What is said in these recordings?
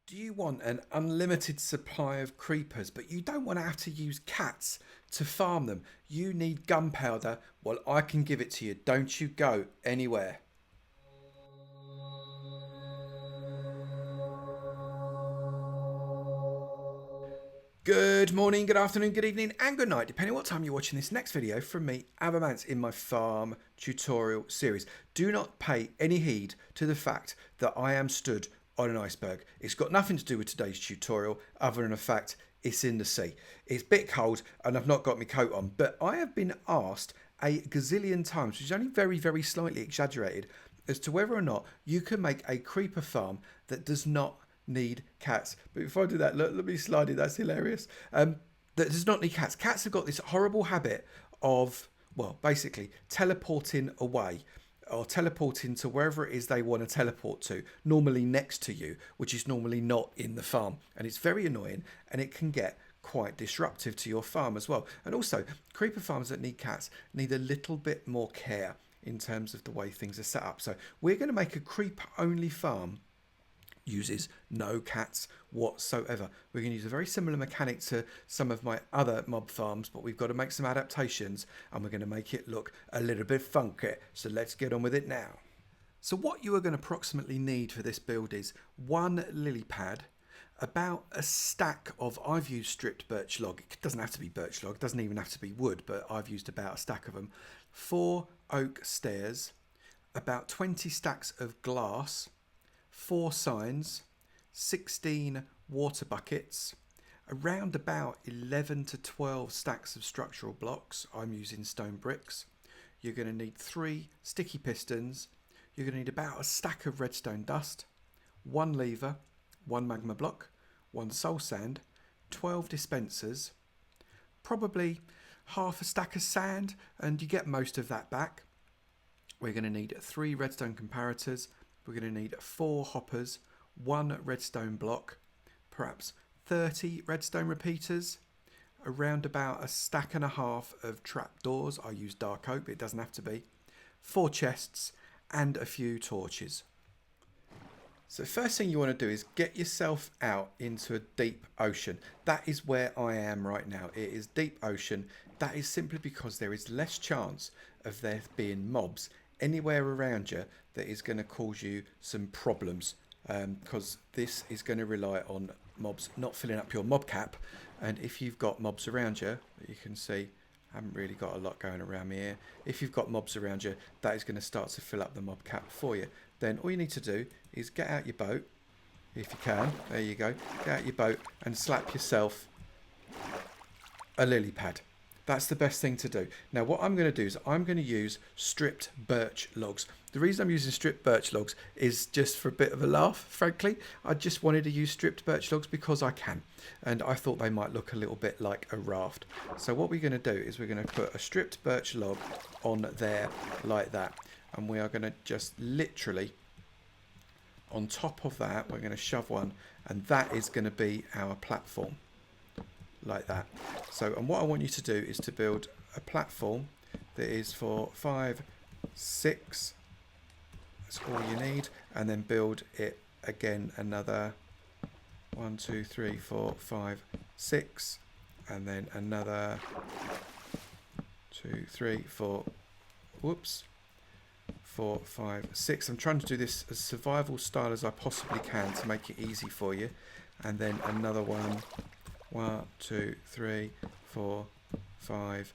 Do you want an unlimited supply of creepers, but you don't want to have to use cats to farm them? You need gunpowder. Well, I can give it to you. Don't you go anywhere. Good morning, good afternoon, good evening, and good night, depending on what time you're watching this next video from me, Avomance, in my farm tutorial series. Do not pay any heed to the fact that I am stood on an iceberg. It's got nothing to do with today's tutorial other than the fact it's in the sea. It's a bit cold and I've not got my coat on, but I have been asked a gazillion times, which is only very slightly exaggerated, as to whether or not you can make a creeper farm that does not need cats. But before I do that, let me slide it. That's hilarious. That does not need cats. Cats have got this horrible habit of, well, basically teleporting away or teleporting to wherever it is they want to teleport to, normally next to you, which is normally not in the farm. And it's very annoying and it can get quite disruptive to your farm as well. And also, creeper farms that need cats need a little bit more care in terms of the way things are set up. So we're going to make a creeper only farm uses no cats whatsoever. We're going to use a very similar mechanic to some of my other mob farms, but we've got to make some adaptations and we're going to make it look a little bit funky. So let's get on with it now. So what you are going to approximately need for this build is one lily pad, about a stack of, I've used stripped birch log. It doesn't have to be birch log, it doesn't even have to be wood, but I've used about a stack of them. 4 oak stairs, about 20 stacks of glass, 4 signs, 16 water buckets, around about 11 to 12 stacks of structural blocks. I'm using stone bricks. You're going to need 3 sticky pistons. You're going to need about a stack of redstone dust, 1 lever, 1 magma block, 1 soul sand, 12 dispensers, probably half a stack of sand, and you get most of that back. We're going to need 3 redstone comparators. We're going to need 4 hoppers, 1 redstone block, perhaps 30 redstone repeaters, around about a stack and a half of trapdoors. I use dark oak, but it doesn't have to be, 4 chests, and a few torches. So first thing you want to do is get yourself out into a deep ocean. That is where I am right now. It is deep ocean. That is simply because there is less chance of there being mobs anywhere around you that is going to cause you some problems, because this is going to rely on mobs not filling up your mob cap. And if you've got mobs around you, you can see I haven't really got a lot going around me here. If you've got mobs around you, that is going to start to fill up the mob cap for you. Then all you need to do is get out your boat, if you can. There you go. Get out your boat and slap yourself a lily pad. That's the best thing to do. Now what I'm going to do is I'm going to use stripped birch logs. The reason I'm using stripped birch logs is just for a bit of a laugh, frankly. I just wanted to use stripped birch logs because I can. And I thought they might look a little bit like a raft. So what we're going to do is we're going to put a stripped birch log on there like that. And we are going to just literally, on top of that, we're going to shove one. And that is going to be our platform. Like that. So, and what I want you to do is to build a platform that is for 5, 6. That's all you need, and then build it again another 1, 2, 3, 4, 5, 6, and then another 2, 3, 4. Whoops. 4, 5, 6. I'm trying to do this as survival style as I possibly can to make it easy for you, and then another one. 1, 2, 3, 4, 5,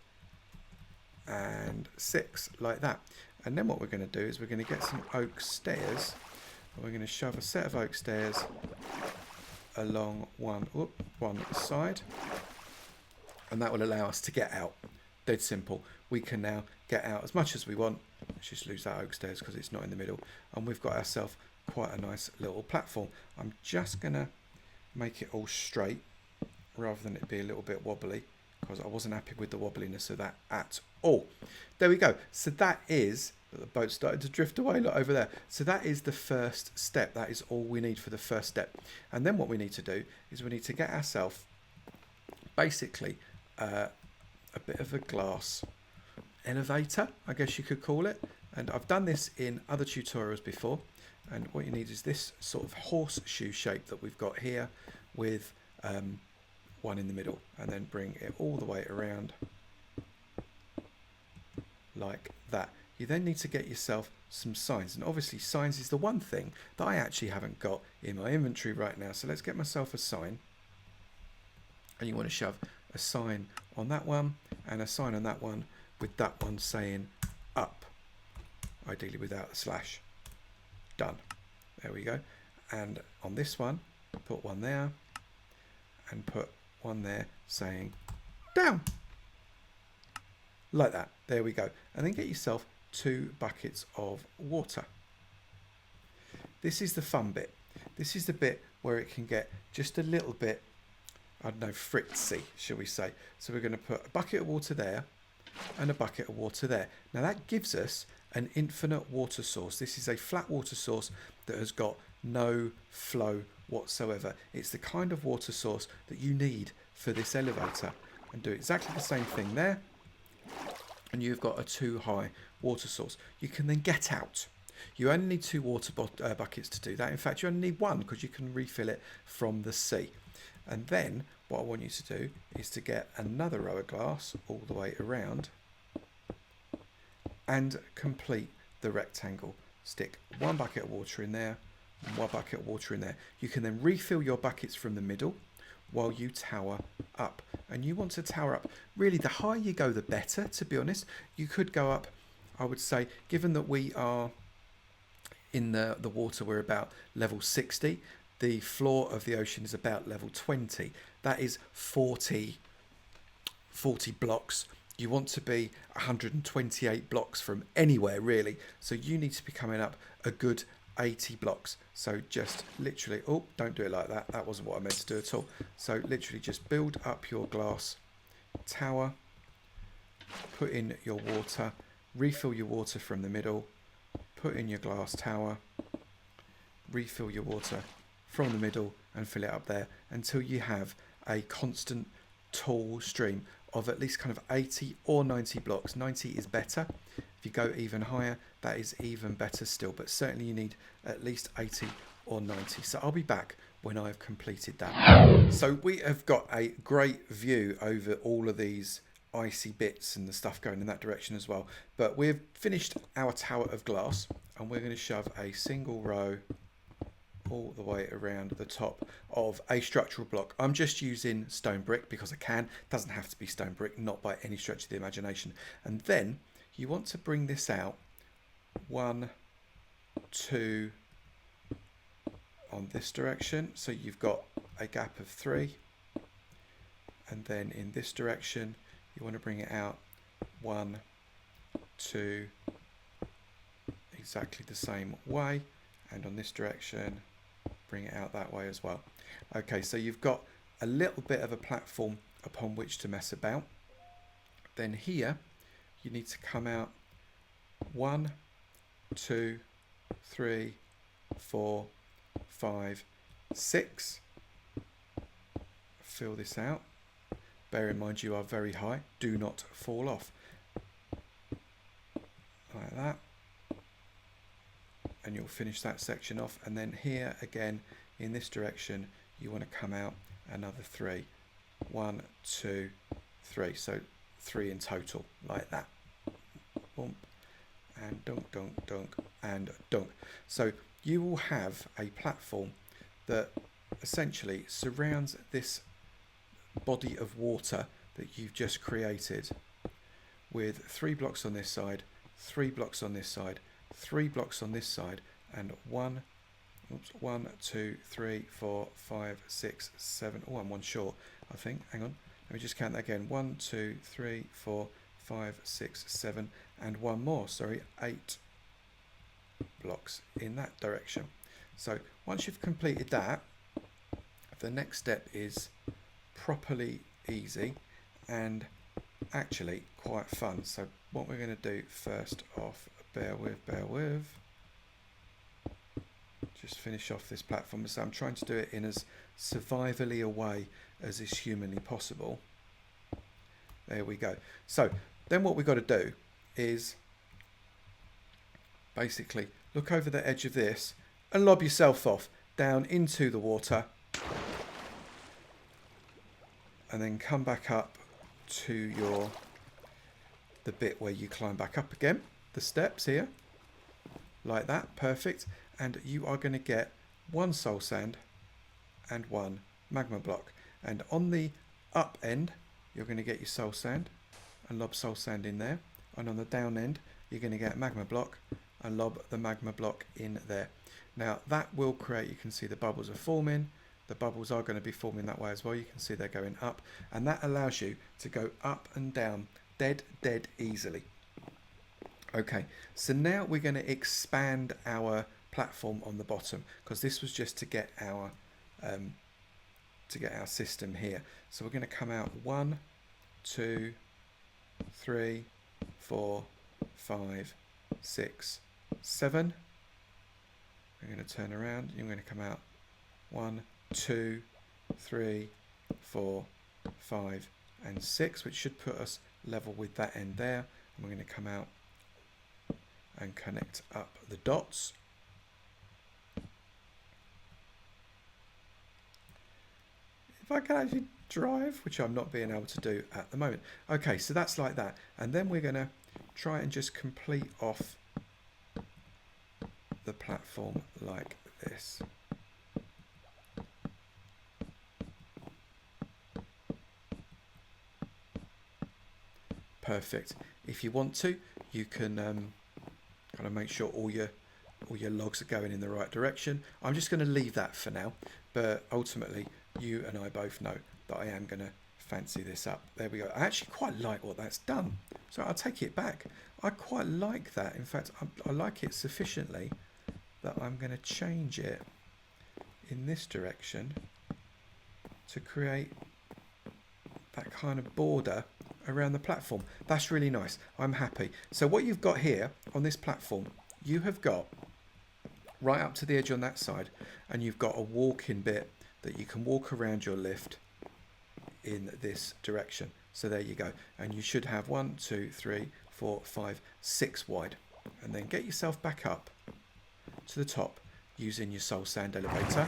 and 6, like that. And then what we're going to do is we're going to get some oak stairs. We're going to shove a set of oak stairs along one side, and that will allow us to get out. Dead simple. We can now get out as much as we want. Let's just lose that oak stairs because it's not in the middle, and we've got ourselves quite a nice little platform. I'm just going to make it all straight, rather than it be a little bit wobbly, because I wasn't happy with the wobbliness of that at all. There we go. So that is, the boat started to drift away, look over there. So that is the first step. That is all we need for the first step. And then what we need to do is we need to get ourselves basically a bit of a glass elevator, I guess you could call it. And I've done this in other tutorials before. And what you need is this sort of horseshoe shape that we've got here with one in the middle, and then bring it all the way around like that. You then need to get yourself some signs, and obviously signs is the one thing that I actually haven't got in my inventory right now. So let's get myself a sign, and you want to shove a sign on that one and a sign on that one, with that one saying up, ideally without a slash. Done. There we go. And on this one, put one there and put one there saying down, like that. There we go. And then get yourself 2 buckets of water. This is the fun bit. This is the bit where it can get just a little bit, I don't know, fritzy, shall we say. So we're going to put a bucket of water there and a bucket of water there. Now that gives us an infinite water source. This is a flat water source that has got no flow whatsoever. It's the kind of water source that you need for this elevator. And do exactly the same thing there, and you've got a 2 high water source. You can then get out. You only need 2 water buckets to do that. In fact, you only need 1 because you can refill it from the sea. And then what I want you to do is to get another row of glass all the way around and complete the rectangle. Stick 1 bucket of water in there, 1 bucket of water in there. You can then refill your buckets from the middle while you tower up. And you want to tower up, really the higher you go the better, to be honest. You could go up, I would say, given that we are in the water, we're about level 60. The floor of the ocean is about level 20. That is 40 blocks. You want to be 128 blocks from anywhere, really. So you need to be coming up a good 80 blocks. So just literally, oh, don't do it like that. That wasn't what I meant to do at all. So literally just build up your glass tower, put in your water, refill your water from the middle, put in your glass tower, refill your water from the middle and fill it up there until you have a constant tall stream of at least kind of 80 or 90 blocks. 90 is better. If you go even higher, that is even better still, but certainly you need at least 80 or 90. So I'll be back when I've completed that. So we have got a great view over all of these icy bits and the stuff going in that direction as well. But we've finished our tower of glass, and we're going to shove a single row all the way around the top of a structural block. I'm just using stone brick because I can. It doesn't have to be stone brick, not by any stretch of the imagination. And then you want to bring this out 1, 2 on this direction, so you've got a gap of 3, and then in this direction you want to bring it out 1, 2, exactly the same way, and on this direction bring it out that way as well. Okay, so you've got a little bit of a platform upon which to mess about. Then here you need to come out 1, 2, 3, 4, 5, 6. Fill this out. Bear in mind you are very high. Do not fall off. Like that. And you'll finish that section off. And then here again in this direction you want to come out another 3. 1, 2, 3. So 3 in total, like that. Boom. And dunk, dunk, dunk, and dunk. So you will have a platform that essentially surrounds this body of water that you've just created, with 3 blocks on this side, 3 blocks on this side, 3 blocks on this side, and 1, 2, 3, 4, 5, 6, 7. Oh, I'm one short, I think. Hang on. Let me just count that again. 1, 2, 3, 4, 5, 6, 7, and 1 more. Sorry, 8 blocks in that direction. So once you've completed that, the next step is properly easy and actually quite fun. So what we're going to do first off, bear with, just finish off this platform. So I'm trying to do it in as survivally a way as is humanly possible. There we go. So then what we've got to do is basically look over the edge of this and lob yourself off down into the water, and then come back up to the bit where you climb back up again, the steps here, like that. Perfect. And you are going to get 1 soul sand and 1 magma block, and on the up end you're going to get your soul sand and lob soul sand in there, and on the down end you're going to get magma block and lob the magma block in there. Now that will create, you can see the bubbles are forming. The bubbles are going to be forming that way as well. You can see they're going up, and that allows you to go up and down dead easily. Okay, so now we're going to expand our platform on the bottom, because this was just to get our system here. So we're going to come out 1, 2, 3, 4, 5, 6, 7. We're going to turn around. You're going to come out 1, 2, 3, 4, 5, and 6, which should put us level with that end there. And we're going to come out and connect up the dots. If I can actually drive, which I'm not being able to do at the moment. Okay, so that's like that. And then we're going to try and just complete off the platform like this. Perfect. If you want to, you can kind of make sure all your logs are going in the right direction. I'm just going to leave that for now, but ultimately you and I both know that I am going to fancy this up. There we go. I actually quite like what that's done, so I'll take it back. I quite like that. In fact, I like it sufficiently that I'm going to change it in this direction to create that kind of border around the platform. That's really nice. I'm happy. So what you've got here on this platform, you have got right up to the edge on that side, and you've got a walking bit that you can walk around your lift in this direction. So there you go. And you should have 1, 2, 3, 4, 5, 6 wide. And then get yourself back up to the top using your soul sand elevator.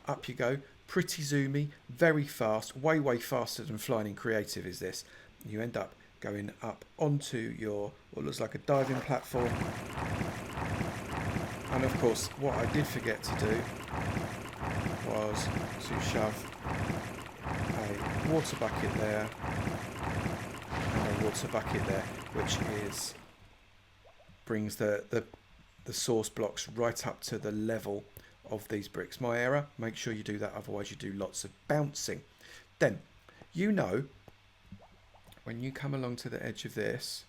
Up you go. Pretty zoomy, very fast, way faster than flying in creative is this. You end up going up onto your what looks like a diving platform. And of course, what I did forget to do was to shove a water bucket there and a water bucket there, which brings the source blocks right up to the level of these bricks. My error, make sure you do that, otherwise you do lots of bouncing. Then, you know, when you come along to the edge of this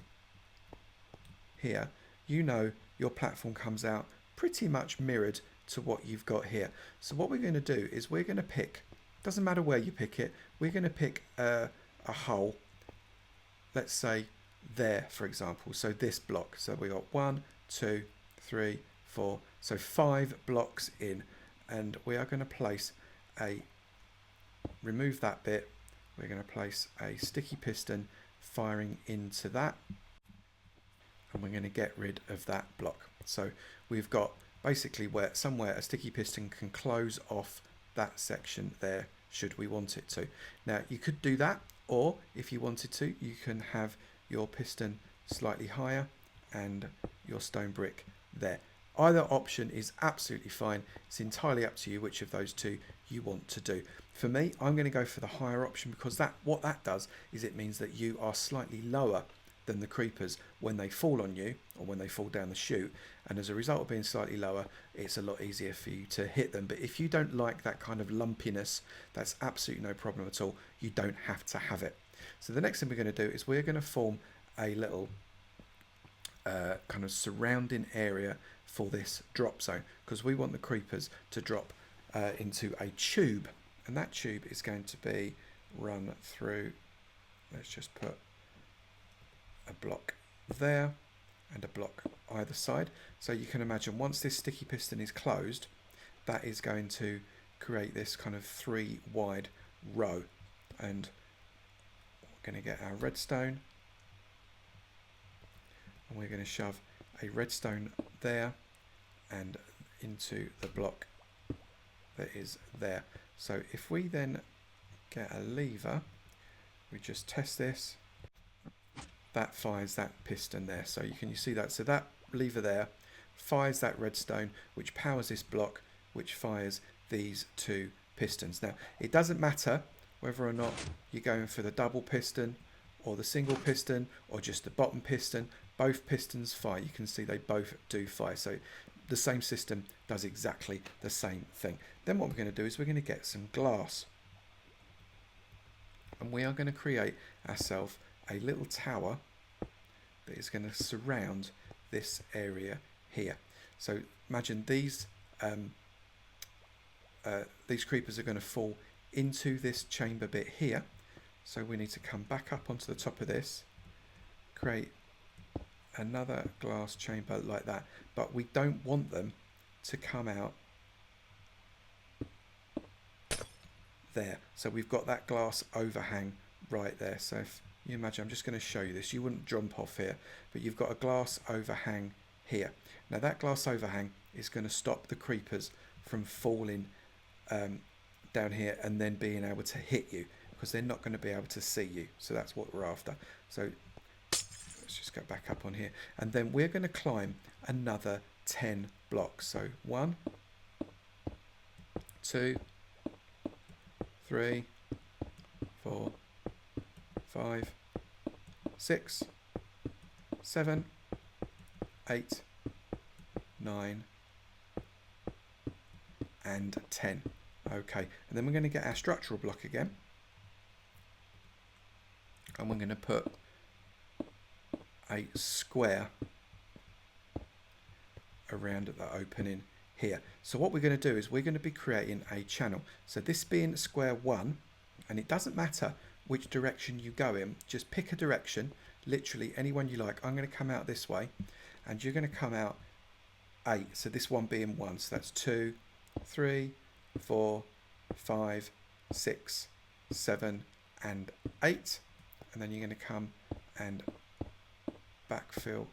here, you know your platform comes out pretty much mirrored to what you've got here. So what we're going to do is we're going to pick, doesn't matter where you pick it, we're going to pick a hole, let's say there for example, so this block. So we got 1, 2, 3, 4, so 5 blocks in, and we are going to place remove that bit, we're going to place a sticky piston firing into that, and we're going to get rid of that block. So we've got basically somewhere a sticky piston can close off that section there should we want it to. Now you could do that, or if you wanted to, you can have your piston slightly higher and your stone brick there. Either option is absolutely fine. It's entirely up to you which of those two you want to do. For me, I'm going to go for the higher option, because what that does is it means that you are slightly lower than the creepers when they fall on you or when they fall down the chute, and as a result of being slightly lower, it's a lot easier for you to hit them. But if you don't like that kind of lumpiness, that's absolutely no problem at all. You don't have to have it. So the next thing we're going to do is we're going to form a little kind of surrounding area for this drop zone, because we want the creepers to drop into a tube, and that tube is going to be run through, let's just put a block there and a block either side. So you can imagine once this sticky piston is closed, that is going to create this kind of 3 wide row, and we're going to get our redstone, and we're going to shove a redstone there and into the block that is there. So if we then get a lever, we just test this, that fires that piston there. So you see that? So that lever there fires that redstone, which powers this block, which fires these two pistons. Now, it doesn't matter whether or not you're going for the double piston or the single piston or just the bottom piston. Both pistons fire. You can see they both do fire. So the same system does exactly the same thing. Then what we're going to do is we're going to get some glass. And we are going to create ourselves a little tower that is going to surround this area here. So imagine these creepers are going to fall into this chamber bit here. So we need to come back up onto the top of this, create another glass chamber like that, but we don't want them to come out there. So we've got that glass overhang right there. So if you imagine, I'm just going to show you this, you wouldn't jump off here, but you've got a glass overhang here. Now that glass overhang is going to stop the creepers from falling down here and then being able to hit you, because they're not going to be able to see you. So that's what we're after. So let's just go back up on here, and then we're going to climb another 10 blocks. So 1, 2, 3, 4, 5, 6, 7, 8, 9, and 10. Okay, and then we're going to get our structural block again, and we're going to put a square around the opening here. So what we're going to do is we're going to be creating a channel. So this being square 1, and it doesn't matter which direction you go in, just pick a direction, literally any one you like. I'm going to come out this way, and you're going to come out 8. So this one being 1, so that's 2, 3, 4, 5, 6, 7, and 8. And then you're going to come and backfill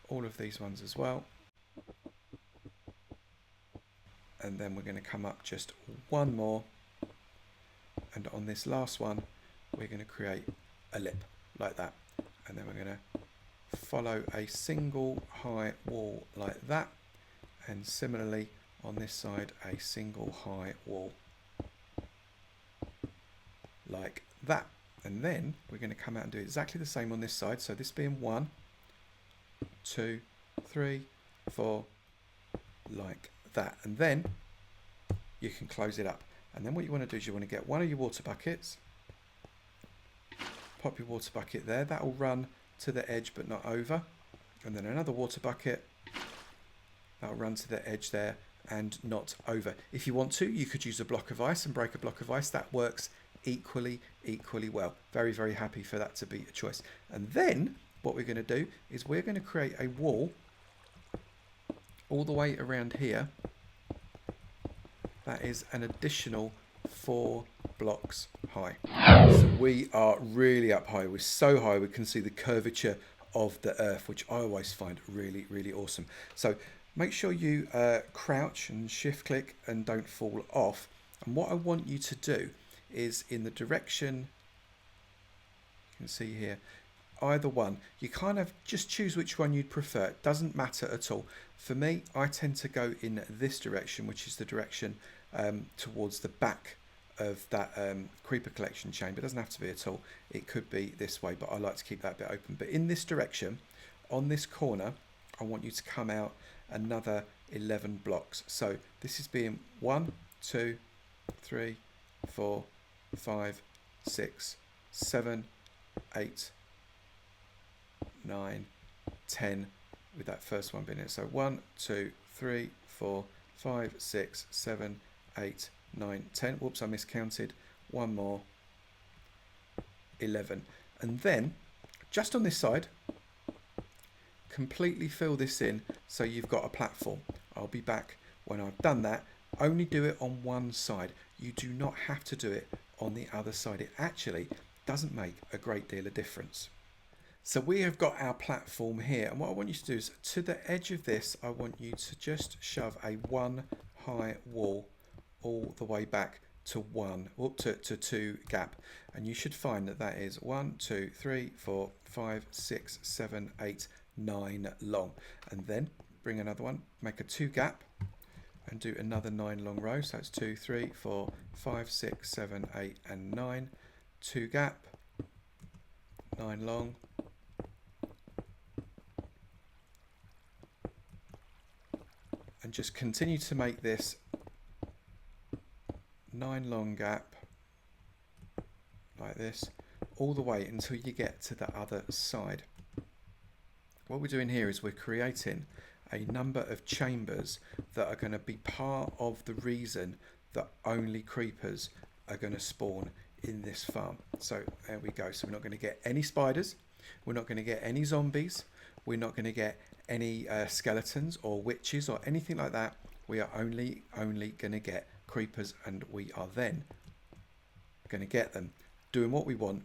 all of these ones as well. And then we're going to come up just one more, and on this last one we're going to create a lip like that, and then we're going to follow a single high wall like that, and similarly on this side a single high wall like that. And then we're going to come out and do exactly the same on this side. So this being 1, 2, 3, 4, like that. And then you can close it up. And then what you want to do is you want to get one of your water buckets, pop your water bucket there. That will run to the edge but not over. And then another water bucket, that will run to the edge there and not over. If you want to, you could use a block of ice and break a block of ice. That works equally well. Very, very happy for that to be a choice. And then what we're going to do is we're going to create a wall all the way around here. That is an additional 4 blocks high. So we are really up high. We're so high we can see the curvature of the earth, which I always find really, really awesome. So make sure you crouch and shift click and don't fall off. And what I want you to do is in the direction, you can see here, either one, you kind of just choose which one you'd prefer. It doesn't matter at all. For me, I tend to go in this direction, which is the direction towards the back of that creeper collection chamber. It doesn't have to be at all. It could be this way, but I like to keep that bit open. But in this direction, on this corner, I want you to come out another 11 blocks. So this is being 1, 2, 3, 4, 5, 6, 7, 8, 9, 10, with that first one being it. So 1, 2, 3, 4, 5, 6, 7, 8, 9, 10. Whoops, I miscounted. One more. 11. And then, just on this side, completely fill this in so you've got a platform. I'll be back when I've done that. Only do it on one side. You do not have to do it on the other side. It actually doesn't make a great deal of difference. So we have got our platform here, and what I want you to do is to the edge of this, I want you to just shove a 1 high wall all the way back to to 2 gap, and you should find that that is 1, 2, 3, 4, 5, 6, 7, 8, 9 long, and then bring another one, make a 2 gap, and do another 9 long row. So it's 2, 3, 4, 5, 6, 7, 8, and 9. 2 gap, 9 long. And just continue to make this 9 long gap like this all the way until you get to the other side. What we're doing here is we're creating a number of chambers that are going to be part of the reason that only creepers are going to spawn in this farm. So there we go. So we're not going to get any spiders, we're not going to get any zombies, we're not going to get any skeletons or witches or anything like that. We are only going to get creepers, and we are then going to get them doing what we want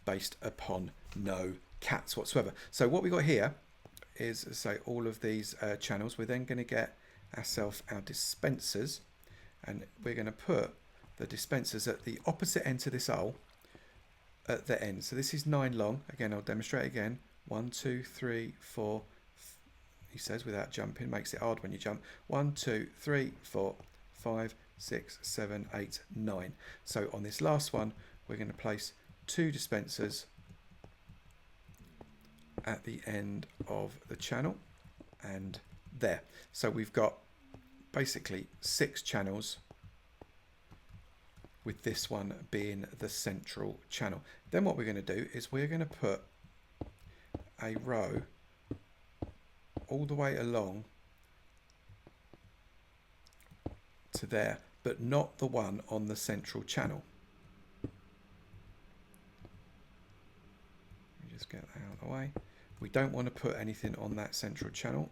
based upon no cats whatsoever. So what we got here is, say, all of these channels. We're then going to get ourselves our dispensers, and we're going to put the dispensers at the opposite end to this hole at the end. So this is 9 long. Again, I'll demonstrate again. 1, 2, 3, 4. He says without jumping, makes it hard when you jump. 1, 2, 3, 4, 5, 6, 7, 8, 9. So on this last one, we're going to place 2 dispensers at the end of the channel, and there. So we've got basically 6 channels, with this one being the central channel. Then what we're going to do is we're going to put a row all the way along to there, but not the one on the central channel. Let me just get that out of the way. We don't want to put anything on that central channel.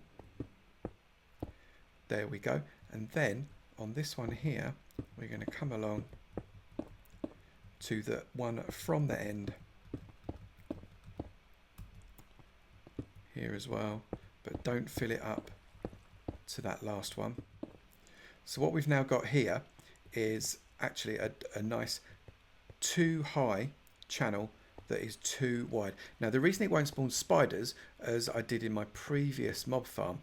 There we go. And then on this one here, we're going to come along to the one from the end here as well, but don't fill it up to that last one. So what we've now got here is actually a nice 2 high channel that is 2 wide. Now the reason it won't spawn spiders, as I did in my previous mob farm,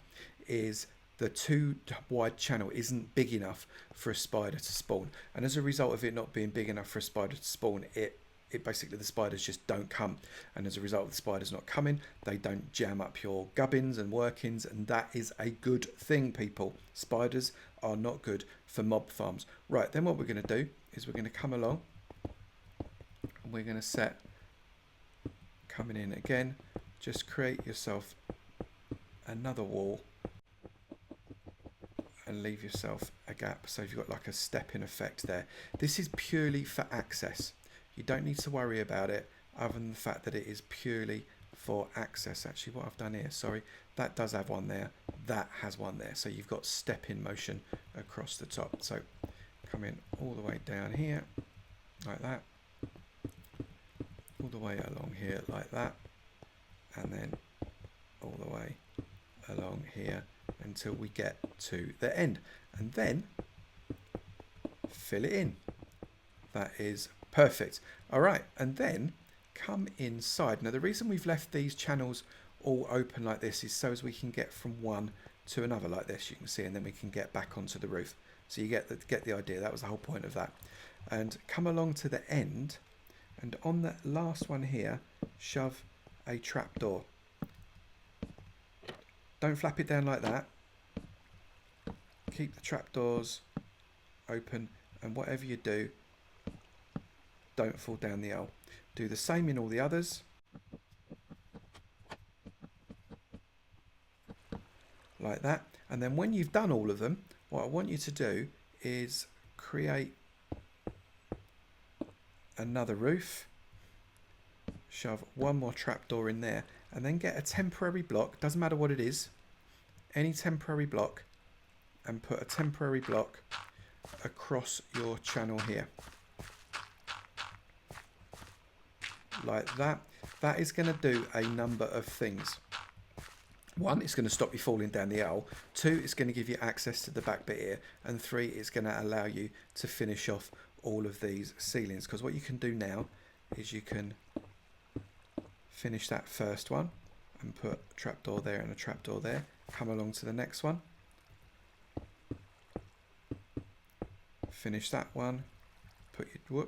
is the 2 wide channel isn't big enough for a spider to spawn, and as a result of it not being big enough for a spider to spawn, it basically, the spiders just don't come, and as a result of the spiders not coming, they don't jam up your gubbins and workings, and that is a good thing, people. Spiders are not good for mob farms. Right, then what we're going to do is we're going to come along and we're going to set, coming in again, just create yourself another wall and leave yourself a gap, so you've got like a step-in effect there. This is purely for access. You don't need to worry about it, other than the fact that it is purely for access. Actually, what I've done here, sorry, that does have one there, that has one there, so you've got step-in motion across the top. So come in all the way down here like that, all the way along here like that, and then all the way along here until we get to the end, and then fill it in. That is perfect. All right, and then come inside. Now the reason we've left these channels all open like this is so as we can get from one to another like this, you can see, and then we can get back onto the roof. So you get the idea. That was the whole point of that. And come along to the end, and on the last one here, shove a trapdoor. Don't flap it down like that. Keep the trapdoors open, and whatever you do, don't fall down the hole. Do the same in all the others. Like that. And then when you've done all of them, what I want you to do is create another roof. Shove one more trapdoor in there, and then get a temporary block, doesn't matter what it is, any temporary block, and put a temporary block across your channel here. Like that. that is going to do a number of things. One, it's going to stop you falling down the L. Two, it's going to give you access to the back bit here. And three, it's going to allow you to finish off all of these ceilings. Because what you can do now is you can finish that first one and put a trapdoor there and a trapdoor there. Come along to the next one. Finish that one.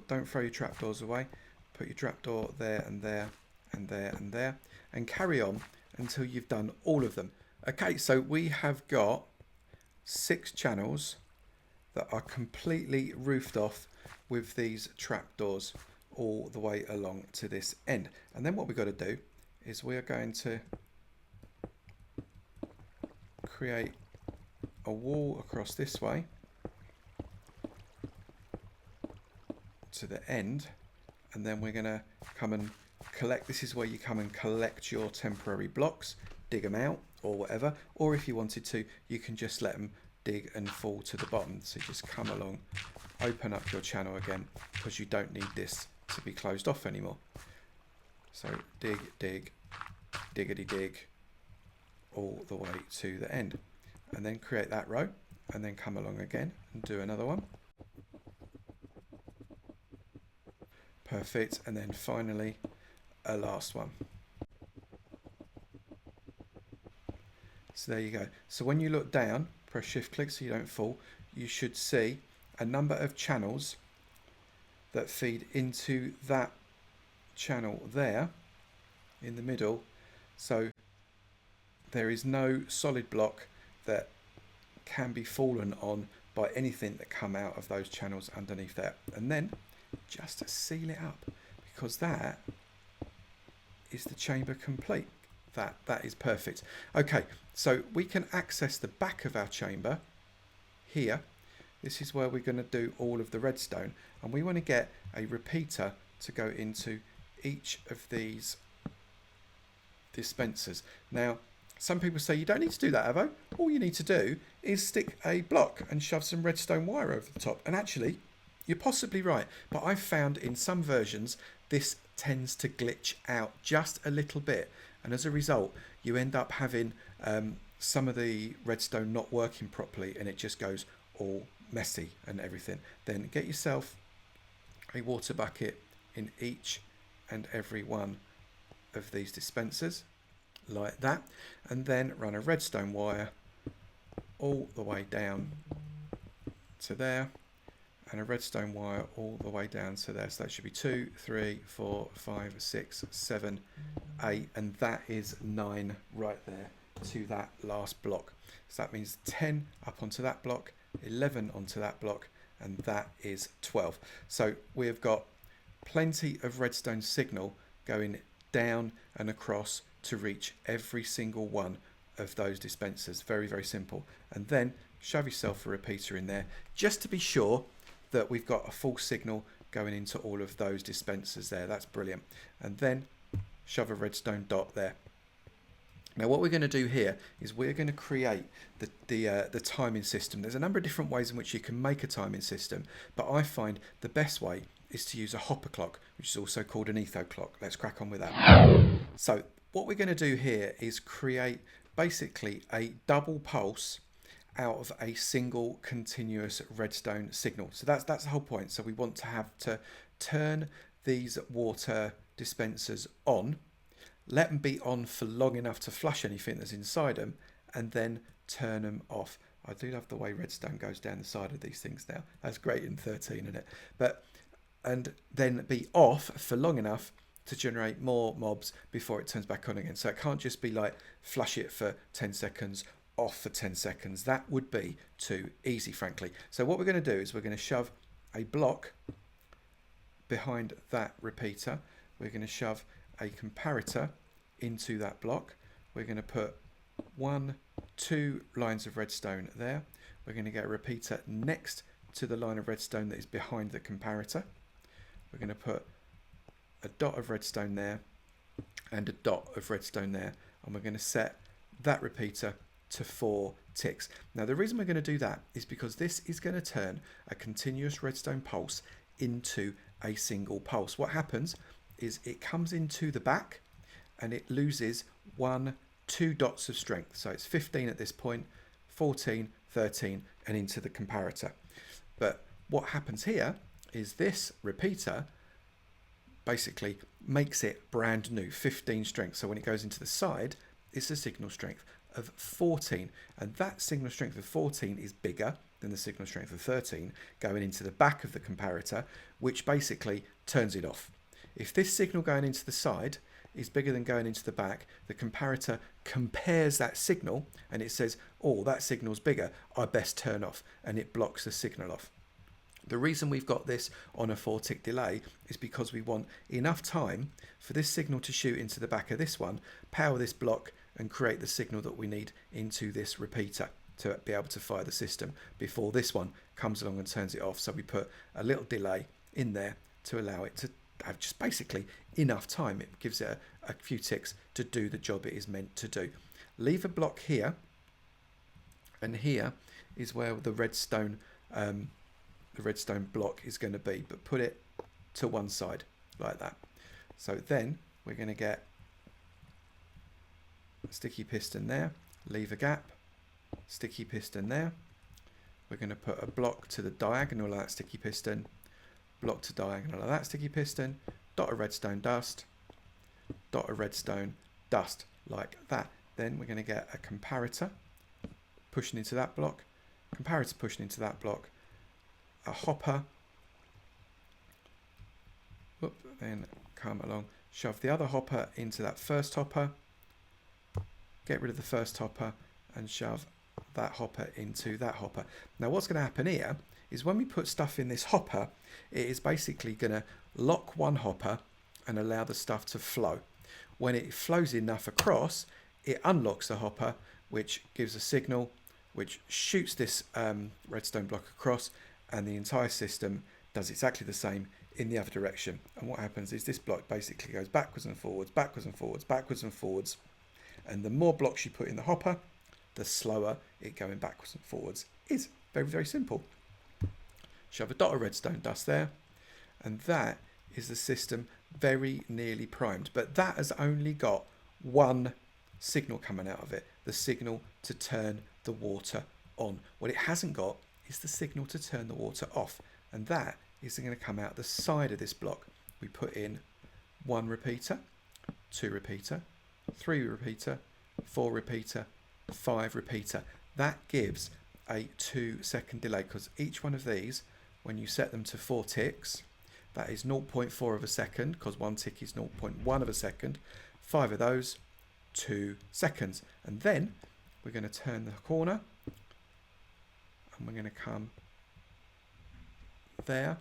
Don't throw your trapdoors away. Put your trapdoor there and there and there and there. And carry on until you've done all of them. Okay, so we have got 6 channels that are completely roofed off with these trapdoors all the way along to this end. And then what we've got to do is we are going to create a wall across this way to the end, and then we're going to come and collect. This is where you come and collect your temporary blocks, dig them out or whatever, or if you wanted to, you can just let them dig and fall to the bottom. So just come along, open up your channel again, because you don't need this to be closed off anymore. So dig, dig, diggity dig, all the way to the end, and then create that row, and then come along again and do another one. Perfect. And then finally a last one. So there you go. So when you look down, press shift click so you don't fall, you should see a number of channels that feed into that channel there in the middle. So there is no solid block that can be fallen on by anything that come out of those channels underneath there. And then just seal it up, because that is the chamber complete. That is perfect. Okay, so we can access the back of our chamber here. This is where we're going to do all of the redstone, and we want to get a repeater to go into each of these dispensers. Now, some people say you don't need to do that, Avo. All you need to do is stick a block and shove some redstone wire over the top. And actually, you're possibly right, but I've found in some versions this tends to glitch out just a little bit, and as a result you end up having some of the redstone not working properly, and it just goes all messy and everything. Then get yourself a water bucket in each and every one of these dispensers like that, and then run a redstone wire all the way down to there, and a redstone wire all the way down to there. So that should be 2, 3, 4, 5, 6, 7, 8, and that is 9 right there to that last block. So that means 10 up onto that block, 11 onto that block, and that is 12. So we've got plenty of redstone signal going down and across to reach every single one of those dispensers. Very, very simple. And then shove yourself a repeater in there just to be sure that we've got a full signal going into all of those dispensers there. That's brilliant. And then shove a redstone dot there. Now what we're going to do here is we're going to create the timing system. There's a number of different ways in which you can make a timing system, but I find the best way is to use a hopper clock, which is also called an Etho clock. Let's crack on with that. So what we're going to do here is create basically a double pulse out of a single continuous redstone signal. So that's the whole point. So we want to have to turn these water dispensers on, let them be on for long enough to flush anything that's inside them, and then turn them off. I do love the way redstone goes down the side of these things now. That's great in 13, isn't it? And then be off for long enough to generate more mobs before it turns back on again. So it can't just be like flush it for 10 seconds, off for 10 seconds. That would be too easy, frankly. So what we're going to do is we're going to shove a block behind that repeater. We're going to shove a comparator into that block. We're going to put 1, 2 lines of redstone there. We're going to get a repeater next to the line of redstone that is behind the comparator. We're going to put a dot of redstone there and a dot of redstone there, and we're going to set that repeater to 4 ticks. Now the reason we're going to do that is because this is going to turn a continuous redstone pulse into a single pulse. What happens is it comes into the back and it loses 2 dots of strength. So it's 15 at this point, 14, 13, and into the comparator. But what happens here is this repeater basically makes it brand new, 15 strength. So when it goes into the side, it's a signal strength of 14. And that signal strength of 14 is bigger than the signal strength of 13 going into the back of the comparator, which basically turns it off. If this signal going into the side is bigger than going into the back, the comparator compares that signal and it says, oh, that signal's bigger, I best turn off, and it blocks the signal off. The reason we've got this on a 4-tick delay is because we want enough time for this signal to shoot into the back of this one, power this block, and create the signal that we need into this repeater to be able to fire the system before this one comes along and turns it off. So we put a little delay in there to allow it to have just basically enough time. It gives it a few ticks to do the job it is meant to do. Leave a block here, and here is where the redstone block is going to be, but put it to one side like that. So then we're going to get a sticky piston there, leave a gap, sticky piston there. We're going to put a block to the diagonal of that sticky piston, block to diagonal of that sticky piston, dot of redstone dust, dot of redstone dust, like that. Then we're going to get a comparator pushing into that block, comparator pushing into that block, a hopper, then come along, shove the other hopper into that first hopper, get rid of the first hopper and shove that hopper into that hopper. Now what's going to happen here is when we put stuff in this hopper, it is basically going to lock one hopper and allow the stuff to flow. When it flows enough across, it unlocks the hopper, which gives a signal, which shoots this redstone block across, and the entire system does exactly the same in the other direction. And what happens is this block basically goes backwards and forwards, backwards and forwards, backwards and forwards. And the more blocks you put in the hopper, the slower it going backwards and forwards is. Very, very simple. Shove a dot of redstone dust there, and that is the system very nearly primed. But that has only got one signal coming out of it, the signal to turn the water on. What it hasn't got is the signal to turn the water off, and that is going to come out the side of this block. We put in 1 repeater, 2 repeater, 3 repeater, 4 repeater, 5 repeater. That gives a 2-second delay, because each one of these, when you set them to 4 ticks, that is 0.4 of a second, because 1 tick is 0.1 of a second. 5 of those, 2 seconds. And then we're going to turn the corner, and we're going to come there,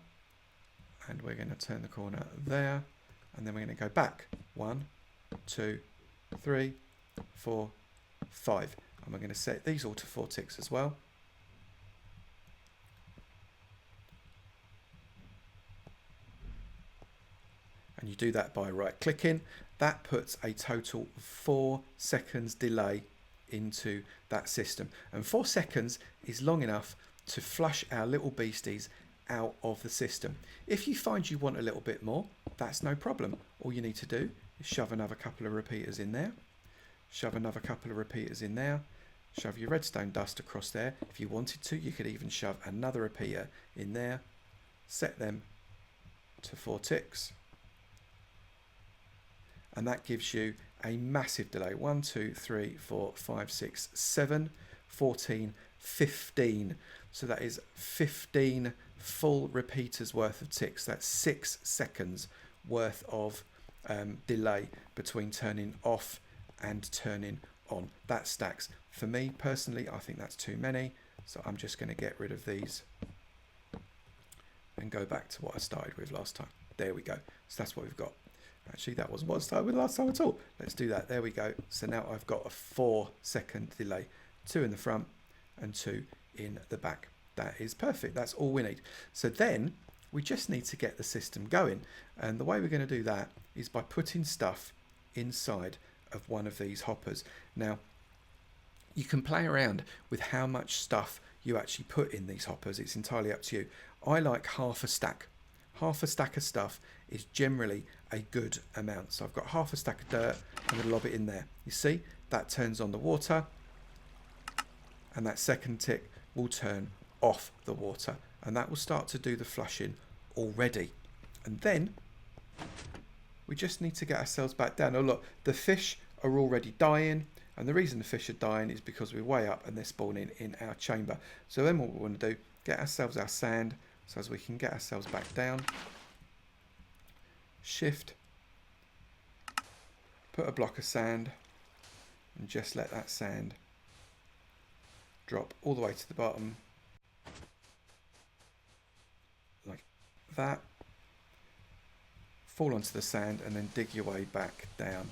and we're going to turn the corner there, and then we're going to go back 1, 2, 3, 4, 5, and we're going to set these all to 4 ticks as well. And you do that by right clicking. That puts a total 4 seconds delay into that system, and 4 seconds is long enough to flush our little beasties out of the system. If you find you want a little bit more, that's no problem. All you need to do is shove another couple of repeaters in there, shove another couple of repeaters in there, shove your redstone dust across there. If you wanted to, you could even shove another repeater in there, set them to 4 ticks, and that gives you a massive delay. 1, 2, 3, 4, 5, 6, 7, 14, 15. So that is 15 full repeaters worth of ticks. That's 6 seconds worth of delay between turning off and turning on. That stacks. For me personally, I think that's too many. So I'm just going to get rid of these and go back to what I started with last time. There we go. So that's what we've got. Actually, that wasn't what I started with last time at all. Let's do that. There we go. So now I've got a 4-second delay. 2 in the front and 2 in the back. That is perfect. That's all we need. So then we just need to get the system going. And the way we're going to do that is by putting stuff inside of one of these hoppers. Now, you can play around with how much stuff you actually put in these hoppers. It's entirely up to you. I like half a stack. half a stack of stuff is generally a good amount. So I've got half a stack of dirt. I'm going to lob it in there. You see, that turns on the water, and that second tick will turn off the water, and that will start to do the flushing already. And then we just need to get ourselves back down. Oh look, the fish are already dying, and the reason the fish are dying is because we're way up and they're spawning in our chamber. So then what we want to do, get ourselves our sand so as we can get ourselves back down. Shift, put a block of sand, and just let that sand drop all the way to the bottom like that. Fall onto the sand and then dig your way back down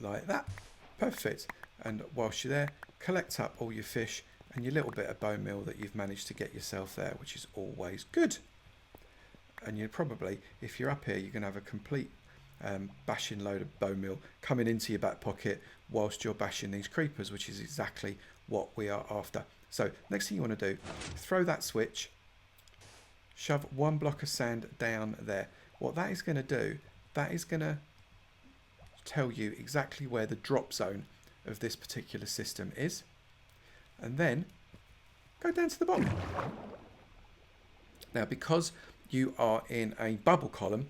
like that. Perfect. And whilst you're there, collect up all your fish and your little bit of bone meal that you've managed to get yourself there, which is always good. And you're probably, if you're up here, you're going to have a complete bashing load of bone meal coming into your back pocket whilst you're bashing these creepers, which is exactly what we are after. So next thing you want to do, throw that switch, shove one block of sand down there. What that is going to do, that is going to tell you exactly where the drop zone of this particular system is, and then go down to the bottom. Now, because you are in a bubble column,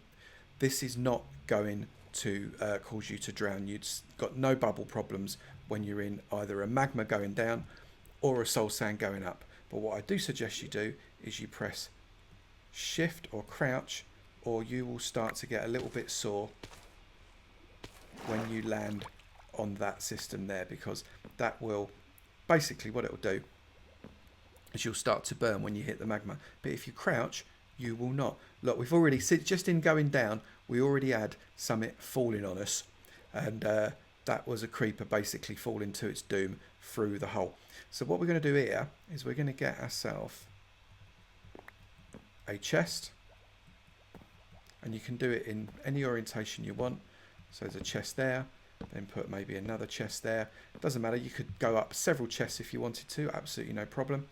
this is not going to cause you to drown. You've got no bubble problems when you're in either a magma going down or a soul sand going up. But what I do suggest you do is you press shift or crouch, or you will start to get a little bit sore when you land on that system there, because that will basically, what it will do is you'll start to burn when you hit the magma. But if you crouch, you will not. Look, we've already, just in going down, we already had summit falling on us, and that was a creeper basically falling to its doom through the hole. So what we're going to do here is we're going to get ourselves a chest, and you can do it in any orientation you want. So there's a chest there, then put maybe another chest there. Doesn't matter, you could go up several chests if you wanted to, absolutely no problem.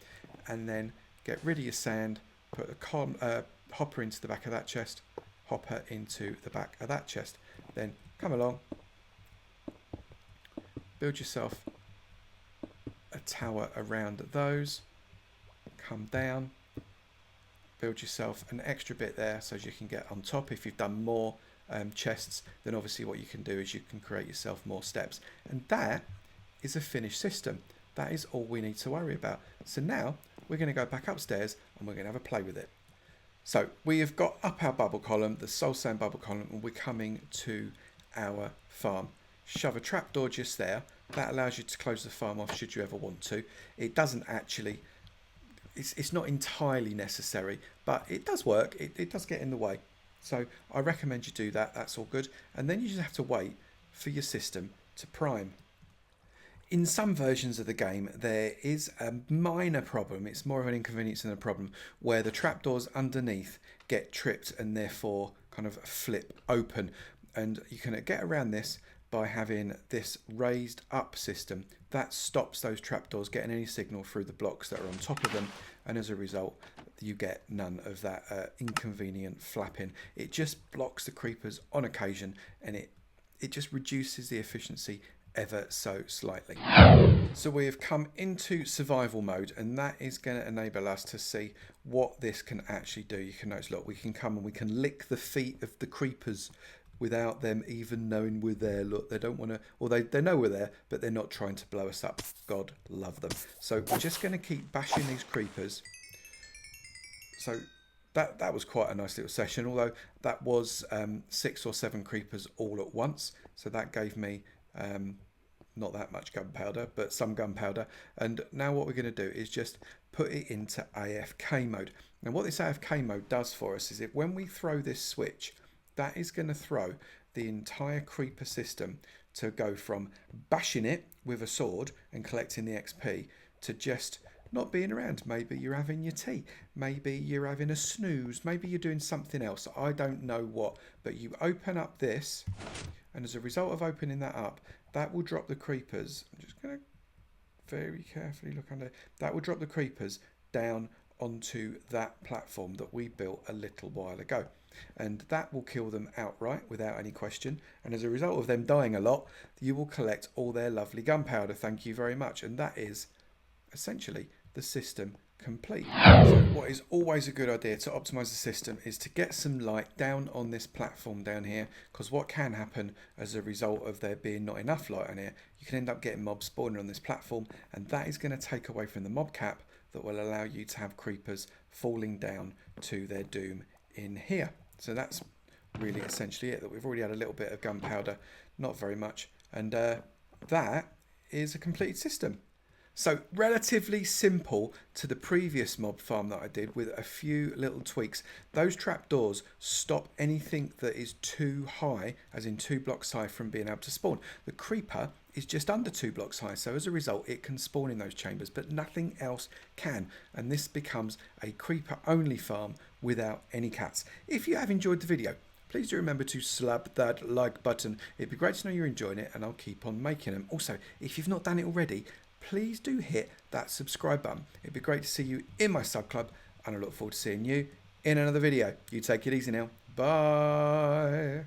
And then get rid of your sand, put a hopper into the back of that chest, hopper into the back of that chest. Then come along, build yourself a tower around those, come down, build yourself an extra bit there so as you can get on top. If you've done more chests, then obviously what you can do is you can create yourself more steps, and that is a finished system. That is all we need to worry about. So now we're going to go back upstairs and we're going to have a play with it. So we have got up our bubble column, the soul sand bubble column, and we're coming to our farm. Shove a trapdoor just there. That allows you to close the farm off should you ever want to. It doesn't actually, it's not entirely necessary, but it does work. It does get in the way. So I recommend you do that. That's all good. And then you just have to wait for your system to prime. In some versions of the game, there is a minor problem. It's more of an inconvenience than a problem, where the trapdoors underneath get tripped and therefore kind of flip open. And you can get around this by having this raised up system that stops those trapdoors getting any signal through the blocks that are on top of them, and as a result you get none of that inconvenient flapping. It just blocks the creepers on occasion, and it just reduces the efficiency ever so slightly. So we have come into survival mode, and that is going to enable us to see what this can actually do. You can notice, look, we can come and we can lick the feet of the creepers without them even knowing we're there. Look, they don't want to, or they know we're there, but they're not trying to blow us up. God love them. So we're just going to keep bashing these creepers. So that was quite a nice little session, although that was 6 or 7 creepers all at once. So that gave me not that much gunpowder, but some gunpowder. And now what we're going to do is just put it into AFK mode. Now what this AFK mode does for us is that when we throw this switch, that is going to throw the entire creeper system to go from bashing it with a sword and collecting the XP to just not being around. Maybe you're having your tea, maybe you're having a snooze, maybe you're doing something else, I don't know what, but you open up this, and as a result of opening that up, that will drop the creepers. I'm just going to very carefully look under. That will drop the creepers down onto that platform that we built a little while ago. And that will kill them outright without any question. And as a result of them dying a lot, you will collect all their lovely gunpowder. Thank you very much. And that is essentially the system complete. So what is always a good idea to optimize the system is to get some light down on this platform down here, because what can happen as a result of there being not enough light on here, you can end up getting mobs spawning on this platform, and that is going to take away from the mob cap that will allow you to have creepers falling down to their doom in here. So that's really essentially it. That we've already had a little bit of gunpowder, not very much, and that is a complete system. So relatively simple to the previous mob farm that I did, with a few little tweaks. Those trapdoors stop anything that is too high, as in 2 blocks high, from being able to spawn. The creeper is just under 2 blocks high, so as a result it can spawn in those chambers, but nothing else can. And this becomes a creeper only farm without any cats. If you have enjoyed the video, please do remember to slap that like button. It'd be great to know you're enjoying it, and I'll keep on making them. Also, if you've not done it already, please do hit that subscribe button. It'd be great to see you in my sub club, and I look forward to seeing you in another video. You take it easy now. Bye.